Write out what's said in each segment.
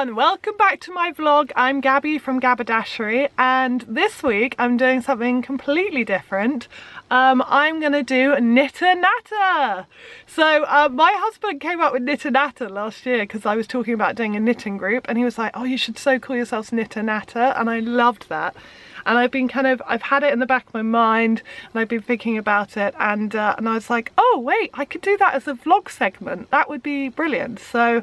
everyone, welcome back to my vlog. I'm Gabby from Gabberdashery, and this week I'm doing something completely different. I'm gonna do Knitter Natter. So my husband came up with Knitter Natter last year because I was talking about doing a knitting group, and he was like, oh, you should so call yourselves Knitter Natter, and I loved that. And I've had it in the back of my mind, and I've been thinking about it, and I was like, oh wait, I could do that as a vlog segment. That would be brilliant. So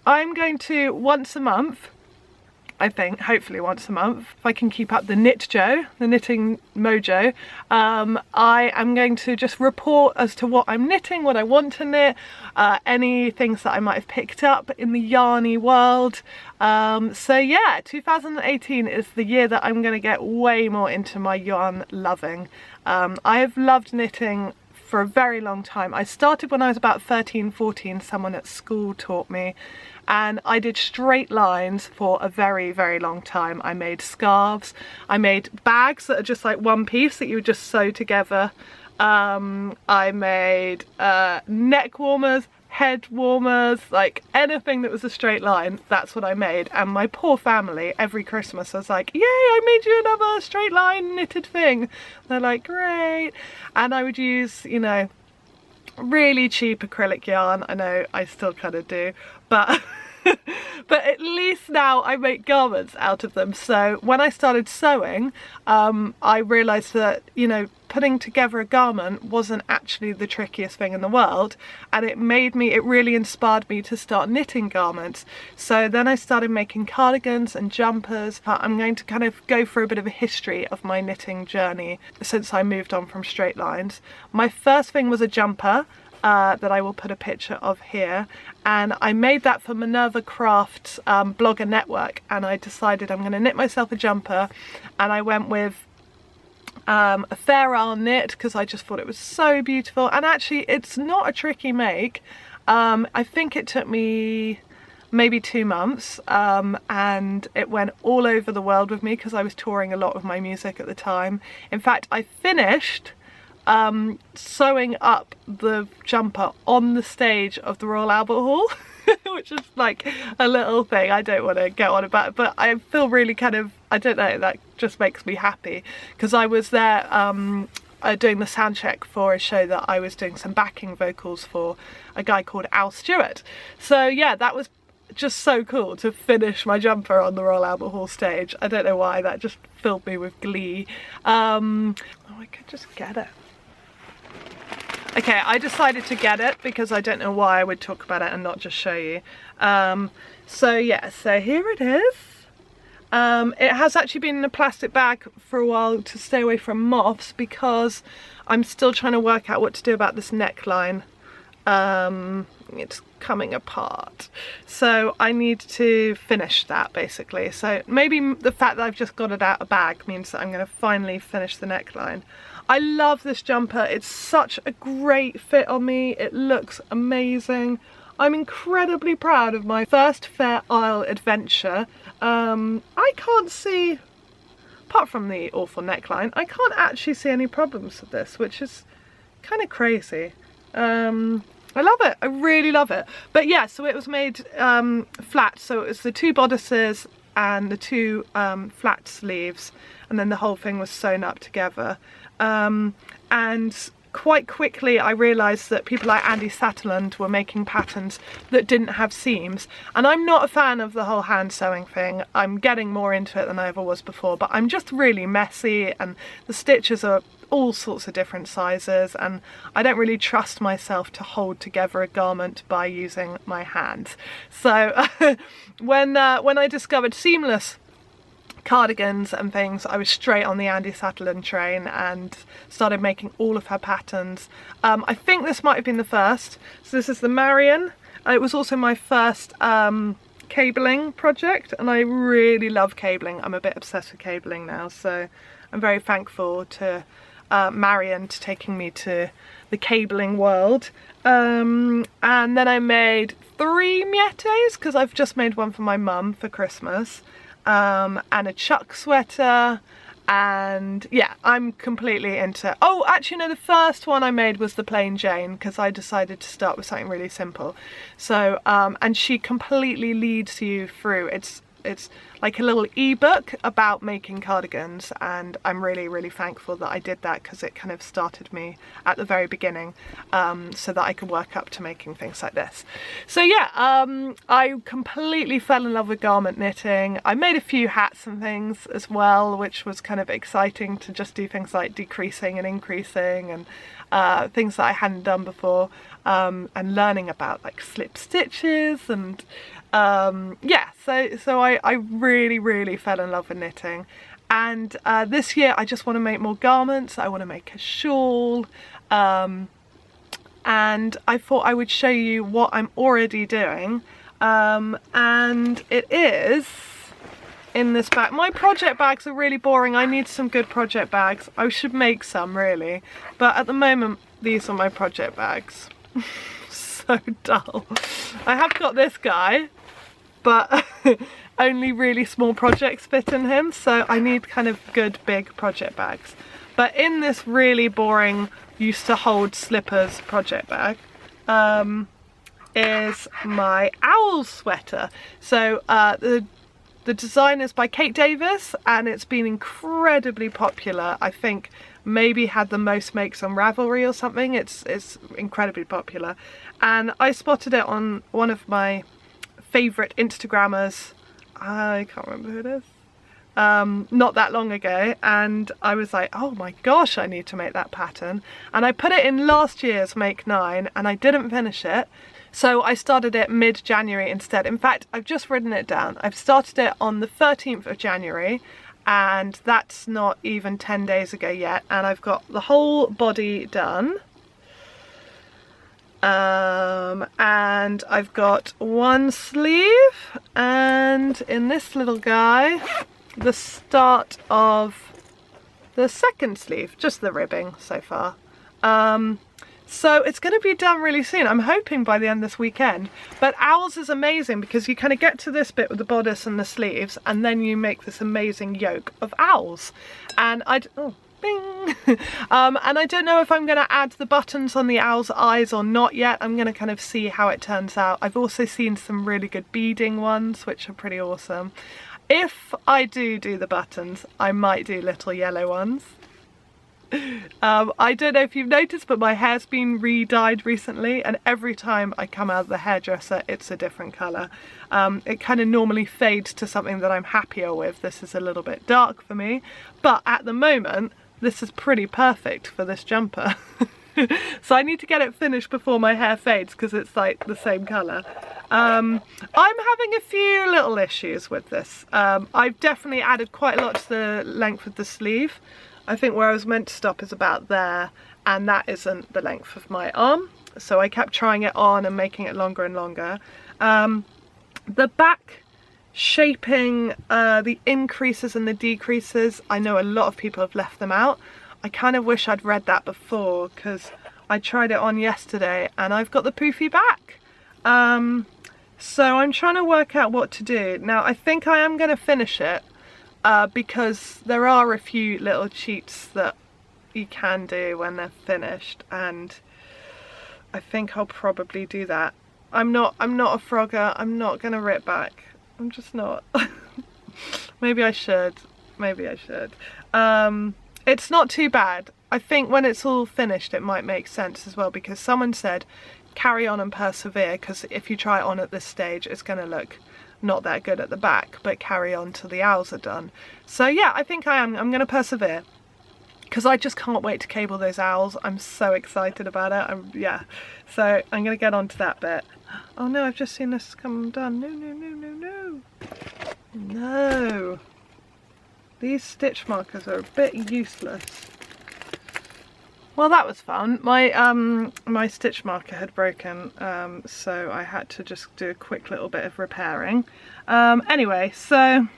I'm going to once a month, I think, hopefully once a month, if I can keep up the the knitting mojo, I am going to just report as to what I'm knitting, what I want to knit, any things that I might have picked up in the yarny world. So yeah, 2018 is the year that I'm going to get way more into my yarn loving. I have loved knitting for a very long time. I started when I was about 13, 14, someone at school taught me, and I did straight lines for a very, very long time. I made scarves, I made bags that are just like one piece that you would just sew together. I made neck warmers, head warmers, like anything that was a straight line, that's what I made. And my poor family, every Christmas I was like, yay, I made you another straight line knitted thing. They're like, great. And I would use, you know, really cheap acrylic yarn. I know I still kind of do, but but at least now I make garments out of them. So when I started sewing, I realized that, you know, putting together a garment wasn't actually the trickiest thing in the world, and it really inspired me to start knitting garments. So then I started making cardigans and jumpers. I'm going to kind of go through a bit of a history of my knitting journey since I moved on from straight lines. My first thing was a jumper that I will put a picture of here, and I made that for Minerva Crafts blogger network, and I decided I'm going to knit myself a jumper, and I went with a Fair Isle knit because I just thought it was so beautiful. And actually it's not a tricky make. I think it took me maybe 2 months, and it went all over the world with me because I was touring a lot of my music at the time. In fact, I finished sewing up the jumper on the stage of the Royal Albert Hall, which is like a little thing I don't want to get on about, but I feel really kind of, I don't know, that just makes me happy because I was there doing the sound check for a show that I was doing some backing vocals for a guy called Al Stewart. So yeah, that was just so cool to finish my jumper on the Royal Albert Hall stage. I don't know why, that just filled me with glee. Oh, I could just get it. Okay, I decided to get it because I don't know why I would talk about it and not just show you. So yeah, so here it is. It has actually been in a plastic bag for a while to stay away from moths because I'm still trying to work out what to do about this neckline. It's coming apart, so I need to finish that basically. So maybe the fact that I've just got it out of a bag means that I'm going to finally finish the neckline. I love this jumper. It's such a great fit on me. It looks amazing. I'm incredibly proud of my first Fair Isle adventure. I can't see, apart from the awful neckline, I can't actually see any problems with this, which is kind of crazy. I love it. I really love it. But yeah, so it was made flat. So it was the 2 bodices and the 2 flat sleeves, and then the whole thing was sewn up together. And quite quickly I realised that people like Andi Satterlund were making patterns that didn't have seams, and I'm not a fan of the whole hand sewing thing. I'm getting more into it than I ever was before, but I'm just really messy, and the stitches are all sorts of different sizes, and I don't really trust myself to hold together a garment by using my hands. So when I discovered seamless cardigans and things, I was straight on the Andi Satterlund train and started making all of her patterns. I think this might have been the first. So this is the Marion. It was also my first cabling project, and I really love cabling. I'm a bit obsessed with cabling now, so I'm very thankful to Marion for taking me to the cabling world. And then I made 3 Miettes because I've just made one for my mum for Christmas. And a Chuck sweater, And yeah, I'm completely into, oh actually no, the first one I made was the plain Jane because I decided to start with something really simple. So and she completely leads you through, it's like a little ebook about making cardigans, and I'm really thankful that I did that because it kind of started me at the very beginning, so that I could work up to making things like this. So yeah, I completely fell in love with garment knitting. I made a few hats and things as well, which was kind of exciting to just do things like decreasing and increasing and things that I hadn't done before, and learning about like slip stitches and yeah, so I really fell in love with knitting. And this year I just want to make more garments. I want to make a shawl, and I thought I would show you what I'm already doing, and it is in this bag. My project bags are really boring. I need some good project bags. I should make some really, but at the moment these are my project bags. So dull. I have got this guy, but only really small projects fit in him, so I need kind of good big project bags. But in this really boring used to hold slippers project bag is my owl sweater. So the design is by Kate Davies, and it's been incredibly popular. I think maybe had the most makes on Ravelry or something. It's incredibly popular, and I spotted it on one of my favourite Instagrammers, I can't remember who it is, not that long ago, and I was like, oh my gosh, I need to make that pattern. And I put it in last year's Make 9 and I didn't finish it, so I started it mid-January instead. In fact, I've just written it down. I've started it on the 13th of January, and that's not even 10 days ago yet, and I've got the whole body done. And I've got one sleeve, and in this little guy the start of the second sleeve, just the ribbing so far. So it's going to be done really soon. I'm hoping by the end of this weekend. But owls is amazing because you kind of get to this bit with the bodice and the sleeves, and then you make this amazing yoke of owls. And oh, bing! And I don't know if I'm going to add the buttons on the owl's eyes or not yet. I'm going to kind of see how it turns out. I've also seen some really good beading ones, which are pretty awesome. If I do the buttons, I might do little yellow ones. I don't know if you've noticed, but my hair's been re-dyed recently, and every time I come out of the hairdresser it's a different colour. It kind of normally fades to something that I'm happier with. This is a little bit dark for me, but at the moment this is pretty perfect for this jumper. So I need to get it finished before my hair fades because it's like the same colour. I'm having a few little issues with this. I've definitely added quite a lot to the length of the sleeve. I think where I was meant to stop is about there, and that isn't the length of my arm, so I kept trying it on and making it longer and longer. The back shaping, the increases and the decreases, I know a lot of people have left them out. I kind of wish I'd read that before, because I tried it on yesterday and I've got the poofy back. So I'm trying to work out what to do. Now I think I am going to finish it, because there are a few little cheats that you can do when they're finished, and I think I'll probably do that. I'm not a frogger. I'm not going to rip back. I'm just not. Maybe I should. Maybe I should. It's not too bad. I think when it's all finished it might make sense as well, because someone said carry on and persevere, because if you try it on at this stage it's going to look not that good at the back, but carry on till the owls are done. So yeah, I think I'm going to persevere, because I just can't wait to cable those owls. I'm so excited about it. Yeah, so I'm going to get on to that bit. Oh no, I've just seen this come undone. No. No. These stitch markers are a bit useless. Well, that was fun. My stitch marker had broken, so I had to just do a quick little bit of repairing. Anyway, so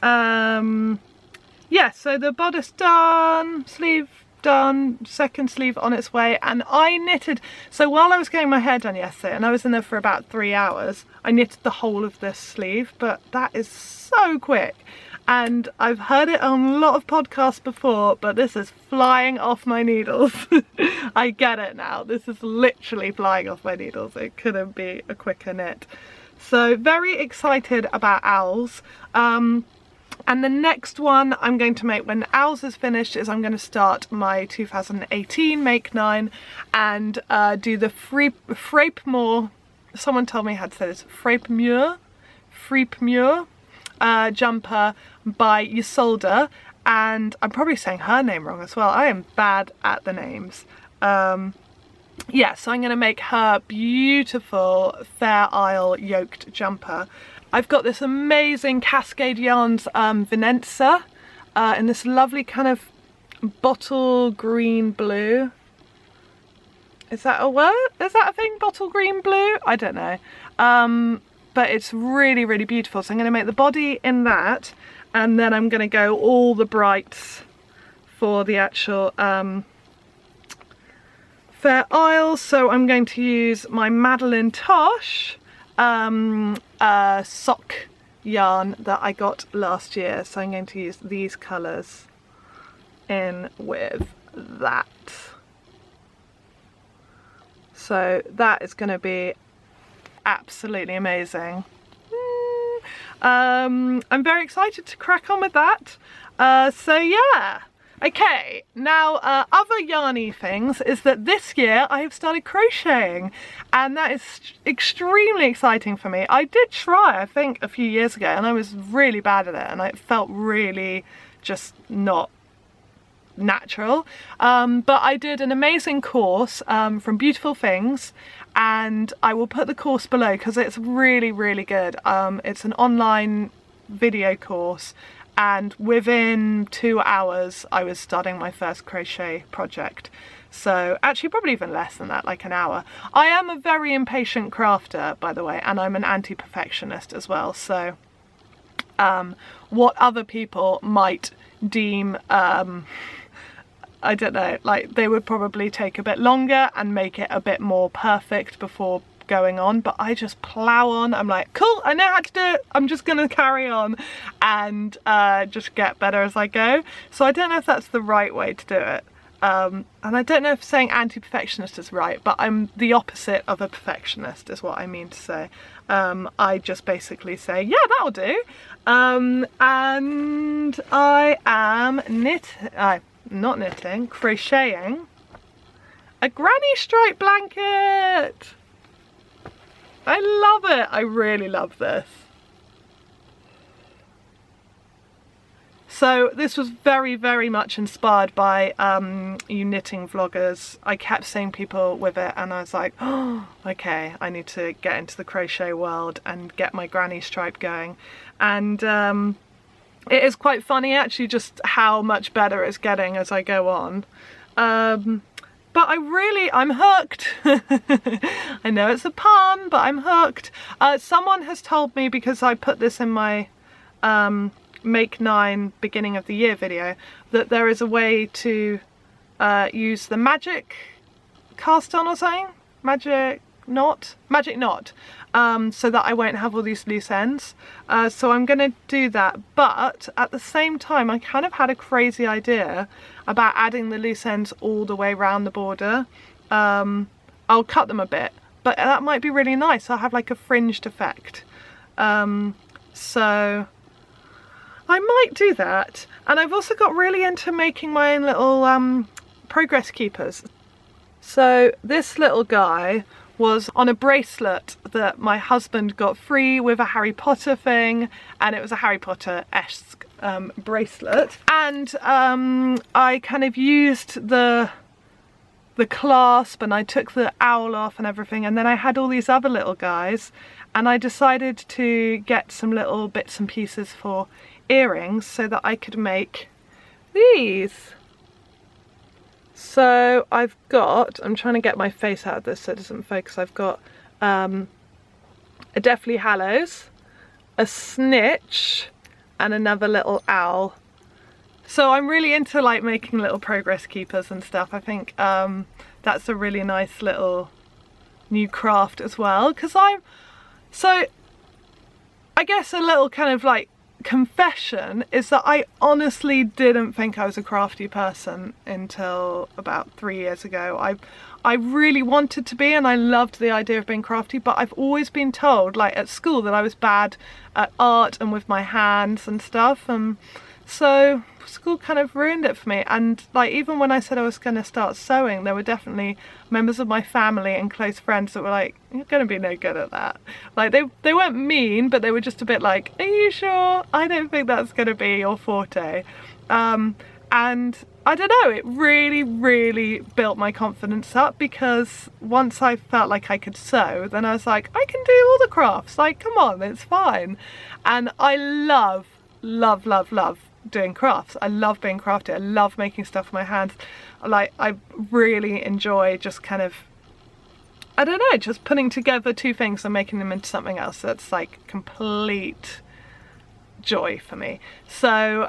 yeah, so the bodice done, sleeve done, second sleeve on its way, and I knitted. So while I was getting my hair done yesterday, and I was in there for about 3 hours, I knitted the whole of this sleeve, but that is so quick. and I've heard it on a lot of podcasts before, but this is flying off my needles. I get it now. This is literally flying off my needles. It couldn't be a quicker knit. So very excited about owls. And the next one I'm going to make when owls is finished is I'm going to start my 2018 Make 9 and do the Theipmuir, someone told me how to say this, Theipmuir jumper by Ysolda, and I'm probably saying her name wrong as well. I am bad at the names. Yeah, so I'm going to make her beautiful Fair Isle yoked jumper. I've got this amazing Cascade Yarns Venenza in this lovely kind of bottle green blue. Is that a word? Is that a thing? Bottle green blue? I don't know. But it's really, really beautiful. So I'm going to make the body in that, and then I'm going to go all the brights for the actual Fair Isle. So I'm going to use my Madeline Tosh sock yarn that I got last year. So I'm going to use these colours in with that. So that is going to be absolutely amazing. I'm very excited to crack on with that. So yeah. Okay, now other yarny things is that this year I have started crocheting, and that is extremely exciting for me. I did try, I think, a few years ago, and I was really bad at it, and it felt really just not natural. But I did an amazing course from Beautiful Things, and I will put the course below because it's really, really good. It's an online video course, and within 2 hours I was starting my first crochet project. So actually probably even less than that, like an hour. I am a very impatient crafter, by the way, and I'm an anti-perfectionist as well. So what other people might deem I don't know, like they would probably take a bit longer and make it a bit more perfect before going on, but I just plow on. I'm like, cool, I know how to do it, I'm just gonna carry on and just get better as I go. So I don't know if that's the right way to do it, and I don't know if saying anti-perfectionist is right, but I'm the opposite of a perfectionist is what I mean to say. I just basically say, yeah, that'll do. And I am crocheting a granny stripe blanket. I love it. I really love this. So this was very, very much inspired by you knitting vloggers. I kept seeing people with it and I was like, oh, okay, I need to get into the crochet world and get my granny stripe going. And it is quite funny actually just how much better it's getting as I go on. But I'm hooked. I know it's a pun, but I'm hooked. Someone has told me, because I put this in my Make 9 beginning of the year video, that there is a way to use the magic cast on or something? Magic knot, so that I won't have all these loose ends. So I'm gonna do that, but at the same time I kind of had a crazy idea about adding the loose ends all the way around the border. I'll cut them a bit, but that might be really nice. I'll have like a fringed effect. So I might do that. And I've also got really into making my own little progress keepers. So this little guy was on a bracelet that my husband got free with a Harry Potter thing, and it was a Harry Potter-esque bracelet. And I kind of used the clasp, and I took the owl off and everything, and then I had all these other little guys, and I decided to get some little bits and pieces for earrings so that I could make these. So I've got, I'm trying to get my face out of this so it doesn't focus, I've got a Deathly Hallows, a snitch, and another little owl. So I'm really into like making little progress keepers and stuff. I think that's a really nice little new craft as well, because I guess a little kind of like confession is that I honestly didn't think I was a crafty person until about 3 years ago. I really wanted to be, and I loved the idea of being crafty, but I've always been told, like at school, that I was bad at art and with my hands and stuff, and so school kind of ruined it for me. And like even when I said I was going to start sewing, there were definitely members of my family and close friends that were like, you're going to be no good at that. Like they weren't mean, but they were just a bit like, are you sure? I don't think that's going to be your forte. And I don't know, it really built my confidence up, because once I felt like I could sew, then I was like, I can do all the crafts, like come on, it's fine. And I love doing crafts. I love being crafty. I love making stuff with my hands. Like I really enjoy just kind of, I don't know, just putting together two things and making them into something else. That's like complete joy for me. So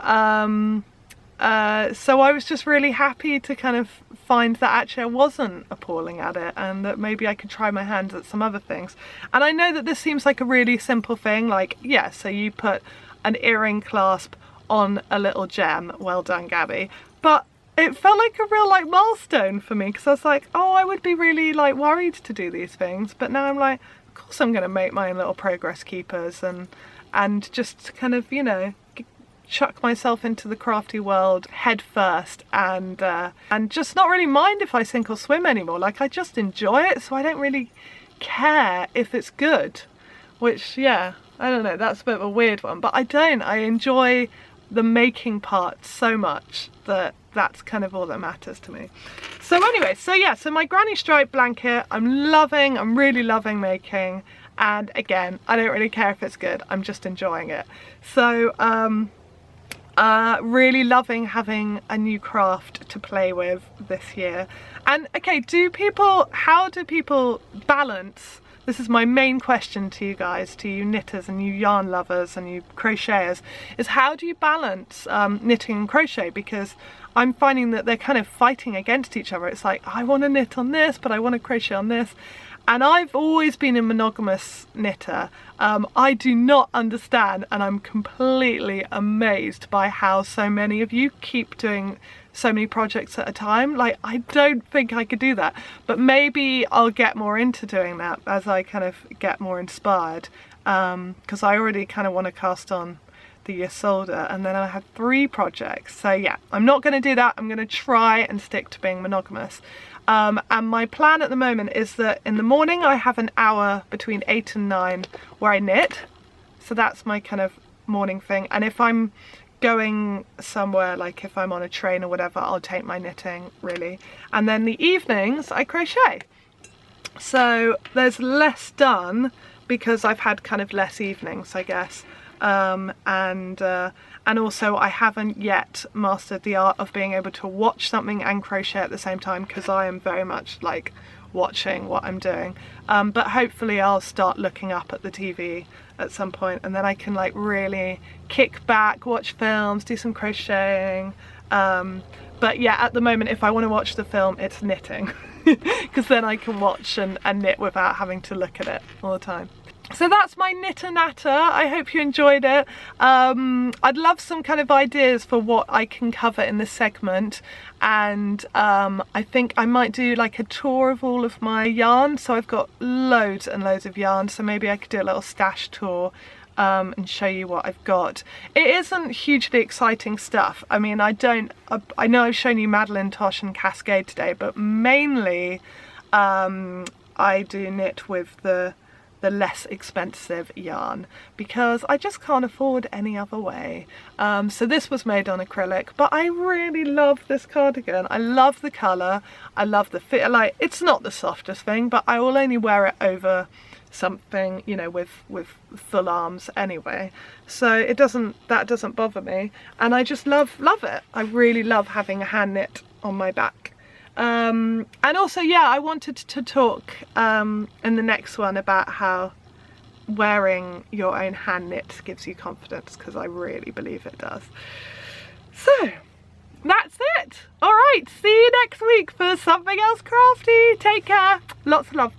so I was just really happy to kind of find that actually I wasn't appalling at it, and that maybe I could try my hands at some other things. And I know that this seems like a really simple thing, like yeah, so you put an earring clasp on a little gem, well done Gabby, but it felt like a real like milestone for me, because I was like, oh, I would be really like worried to do these things, but now I'm like, of course I'm going to make my own little progress keepers and just kind of, you know, chuck myself into the crafty world head first, and just not really mind if I sink or swim anymore. Like I just enjoy it, so I don't really care if it's good, which yeah, I don't know, that's a bit of a weird one, but I enjoy the making part so much that that's kind of all that matters to me. So anyway, so yeah, so my granny stripe blanket I'm really loving making, and again, I don't really care if it's good, I'm just enjoying it. So really loving having a new craft to play with this year. And okay, how do people balance, this is my main question to you guys, to you knitters and you yarn lovers and you crocheters, is how do you balance knitting and crochet? Because I'm finding that they're kind of fighting against each other. It's like, I want to knit on this, but I want to crochet on this. And I've always been a monogamous knitter. I do not understand, and I'm completely amazed by how so many of you keep doing so many projects at a time. Like I don't think I could do that, but maybe I'll get more into doing that as I kind of get more inspired, because I already kind of want to cast on the Ysolda, and then I have 3 projects. So yeah, I'm not going to do that. I'm going to try and stick to being monogamous. And my plan at the moment is that in the morning I have an hour between 8 and 9 where I knit, so that's my kind of morning thing. And if I'm going somewhere, like if I'm on a train or whatever, I'll take my knitting really, and then the evenings I crochet. So there's less done because I've had kind of less evenings, I guess. And also I haven't yet mastered the art of being able to watch something and crochet at the same time, because I am very much like watching what I'm doing. But hopefully I'll start looking up at the TV at some point, and then I can like really kick back, watch films, do some crocheting. But yeah, at the moment if I want to watch the film, it's knitting, because then I can watch and knit without having to look at it all the time. So that's my Knitter Natter. I hope you enjoyed it. I'd love some kind of ideas for what I can cover in this segment, and I think I might do like a tour of all of my yarn. So I've got loads and loads of yarn, so maybe I could do a little stash tour and show you what I've got. It isn't hugely exciting stuff. I mean, I know I've shown you Madeline, Tosh and Cascade today, but mainly I do knit with the less expensive yarn, because I just can't afford any other way. So this was made on acrylic, but I really love this cardigan. I love the colour, I love the fit. Like, it's not the softest thing, but I will only wear it over something, you know, with full arms anyway, so that doesn't bother me, and I just love it. I really love having a hand knit on my back. And also, yeah, I wanted to talk in the next one about how wearing your own hand knit gives you confidence, because I really believe it does. So that's it. All right, see you next week for something else crafty. Take care. Lots of love.